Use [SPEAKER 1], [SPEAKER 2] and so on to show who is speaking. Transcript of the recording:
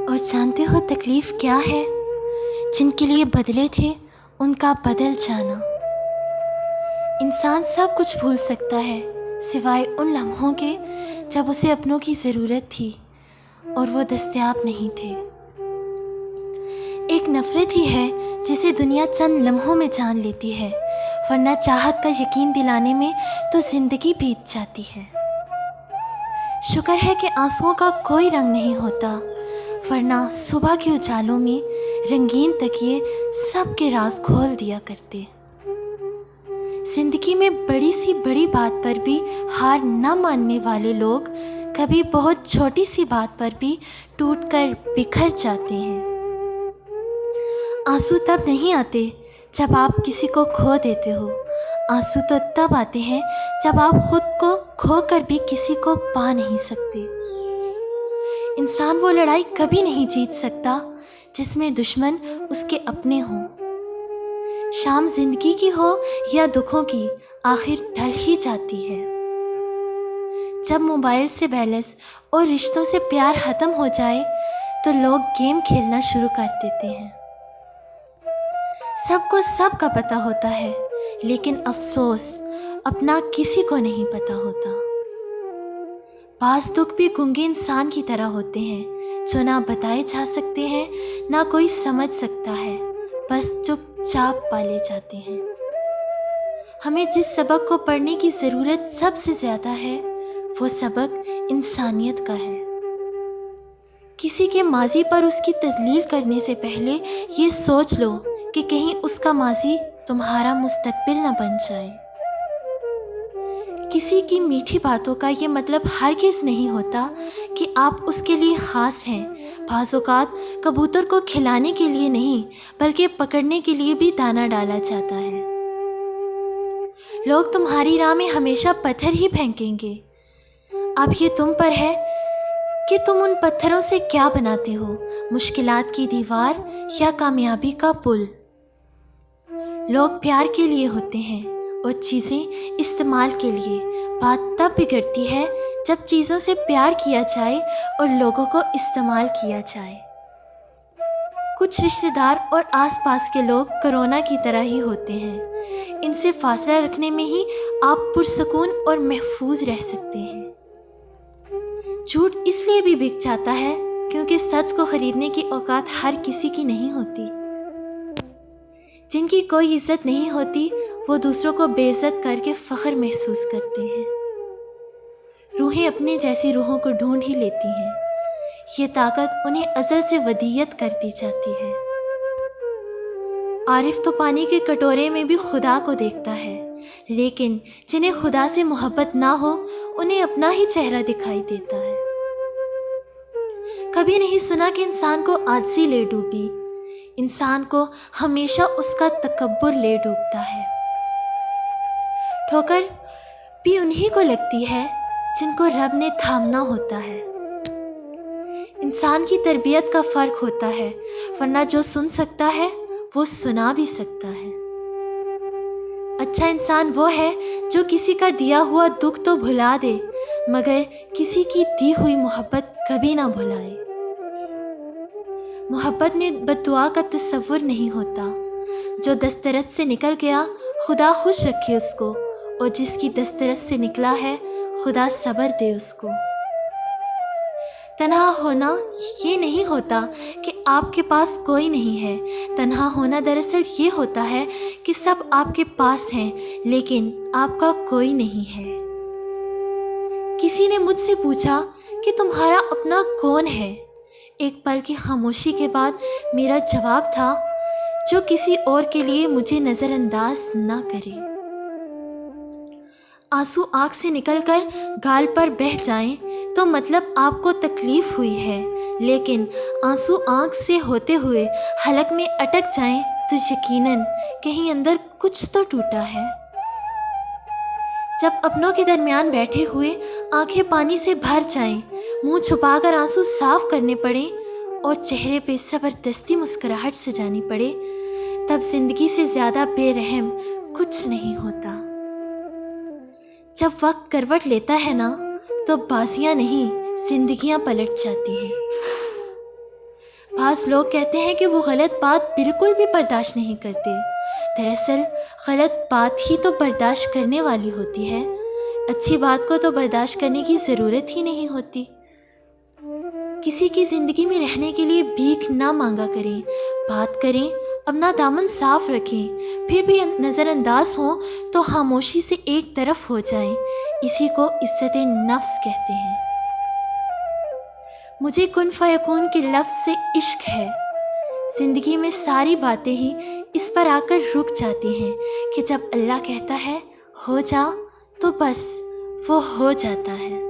[SPEAKER 1] اور جانتے ہو تکلیف کیا ہے؟ جن کے لیے بدلے تھے ان کا بدل جانا۔ انسان سب کچھ بھول سکتا ہے سوائے ان لمحوں کے جب اسے اپنوں کی ضرورت تھی اور وہ دستیاب نہیں تھے۔ ایک نفرت ہی ہے جسے دنیا چند لمحوں میں جان لیتی ہے، ورنہ چاہت کا یقین دلانے میں تو زندگی بیت جاتی ہے۔ شکر ہے کہ آنسوؤں کا کوئی رنگ نہیں ہوتا، ورنہ صبح کے اجالوں میں رنگین تکیے سب کے راز کھول دیا کرتے۔ زندگی میں بڑی سی بڑی بات پر بھی ہار نہ ماننے والے لوگ کبھی بہت چھوٹی سی بات پر بھی ٹوٹ کر بکھر جاتے ہیں۔ آنسو تب نہیں آتے جب آپ کسی کو کھو دیتے ہو، آنسو تو تب آتے ہیں جب آپ خود کو کھو کر بھی کسی کو پا نہیں سکتے۔ انسان وہ لڑائی کبھی نہیں جیت سکتا جس میں دشمن اس کے اپنے ہوں۔ شام زندگی کی ہو یا دکھوں کی، آخر ڈھل ہی جاتی ہے۔ جب موبائل سے بیلنس اور رشتوں سے پیار ختم ہو جائے تو لوگ گیم کھیلنا شروع کر دیتے ہیں۔ سب کو سب کا پتہ ہوتا ہے، لیکن افسوس اپنا کسی کو نہیں پتہ ہوتا۔ بعض دکھ بھی گنگے انسان کی طرح ہوتے ہیں، جو نہ بتائے جا سکتے ہیں نہ کوئی سمجھ سکتا ہے، بس چپ چاپ پالے جاتے ہیں۔ ہمیں جس سبق کو پڑھنے کی ضرورت سب سے زیادہ ہے وہ سبق انسانیت کا ہے۔ کسی کے ماضی پر اس کی تذلیل کرنے سے پہلے یہ سوچ لو کہ کہیں اس کا ماضی تمہارا مستقبل نہ بن جائے۔ کسی کی میٹھی باتوں کا یہ مطلب ہرگز نہیں ہوتا کہ آپ اس کے لیے خاص ہیں۔ بعض اوقات کبوتر کو کھلانے کے لیے نہیں بلکہ پکڑنے کے لیے بھی دانہ ڈالا جاتا ہے۔ لوگ تمہاری راہ میں ہمیشہ پتھر ہی پھینکیں گے، اب یہ تم پر ہے کہ تم ان پتھروں سے کیا بناتے ہو، مشکلات کی دیوار یا کامیابی کا پل۔ لوگ پیار کے لیے ہوتے ہیں اور چیزیں استعمال کے لیے۔ بات تب بگڑتی ہے جب چیزوں سے پیار کیا جائے اور لوگوں کو استعمال کیا جائے۔ کچھ رشتہ دار اور آس پاس کے لوگ کرونا کی طرح ہی ہوتے ہیں، ان سے فاصلہ رکھنے میں ہی آپ پرسکون اور محفوظ رہ سکتے ہیں۔ جھوٹ اس لیے بھی بک جاتا ہے کیونکہ سچ کو خریدنے کی اوقات ہر کسی کی نہیں ہوتی۔ جن کی کوئی عزت نہیں ہوتی وہ دوسروں کو بے عزت کر کے فخر محسوس کرتے ہیں۔ روحیں اپنے جیسی روحوں کو ڈھونڈ ہی لیتی ہیں، یہ طاقت انہیں ازل سے ودیعت کر دی جاتی ہے۔ عارف تو پانی کے کٹورے میں بھی خدا کو دیکھتا ہے، لیکن جنہیں خدا سے محبت نہ ہو انہیں اپنا ہی چہرہ دکھائی دیتا ہے۔ کبھی نہیں سنا کہ انسان کو عاجزی لے ڈوبی، انسان کو ہمیشہ اس کا تکبر لے ڈوبتا ہے۔ ٹھوکر بھی انہی کو لگتی ہے جن کو رب نے تھامنا ہوتا ہے۔ انسان کی تربیت کا فرق ہوتا ہے، ورنہ جو سن سکتا ہے وہ سنا بھی سکتا ہے۔ اچھا انسان وہ ہے جو کسی کا دیا ہوا دکھ تو بھلا دے مگر کسی کی دی ہوئی محبت کبھی نہ بھلائے۔ محبت میں بد دعا کا تصور نہیں ہوتا، جو دسترس سے نکل گیا خدا خوش رکھے اس کو، اور جس کی دسترس سے نکلا ہے خدا صبر دے اس کو۔ تنہا ہونا یہ نہیں ہوتا کہ آپ کے پاس کوئی نہیں ہے، تنہا ہونا دراصل یہ ہوتا ہے کہ سب آپ کے پاس ہیں لیکن آپ کا کوئی نہیں ہے۔ کسی نے مجھ سے پوچھا کہ تمہارا اپنا کون ہے؟ ایک پل کی خاموشی کے بعد میرا جواب تھا، جو کسی اور کے لیے مجھے نظر انداز نہ کرے۔ آنسو آنکھ سے نکل کر گال پر بہہ جائیں تو مطلب آپ کو تکلیف ہوئی ہے، لیکن آنسو آنکھ سے ہوتے ہوئے حلق میں اٹک جائیں تو یقیناً کہیں اندر کچھ تو ٹوٹا ہے۔ جب اپنوں کے درمیان بیٹھے ہوئے آنکھیں پانی سے بھر جائیں، منہ چھپا کر آنسو صاف کرنے پڑیں اور چہرے پہ زبردستی مسکراہٹ سجانی پڑے، تب زندگی سے زیادہ بے رحم کچھ نہیں ہوتا۔ جب وقت کروٹ لیتا ہے نا تو بازیاں نہیں زندگیاں پلٹ جاتی ہیں۔ بعض لوگ کہتے ہیں کہ وہ غلط بات بالکل بھی برداشت نہیں کرتے۔ دراصل غلط بات ہی تو برداشت کرنے والی ہوتی ہے، اچھی بات کو تو برداشت کرنے کی ضرورت ہی نہیں ہوتی۔ کسی کی زندگی میں رہنے کے لیے بھیک نہ مانگا کریں، بات کریں، اپنا دامن صاف رکھیں، پھر بھی نظر انداز ہوں تو خاموشی سے ایک طرف ہو جائیں، اسی کو عزت نفس کہتے ہیں۔ مجھے کن فیکون کے لفظ سے عشق ہے، زندگی میں ساری باتیں ہی اس پر آ کر رک جاتی ہیں کہ جب اللہ کہتا ہے ہو جا تو بس وہ ہو جاتا ہے۔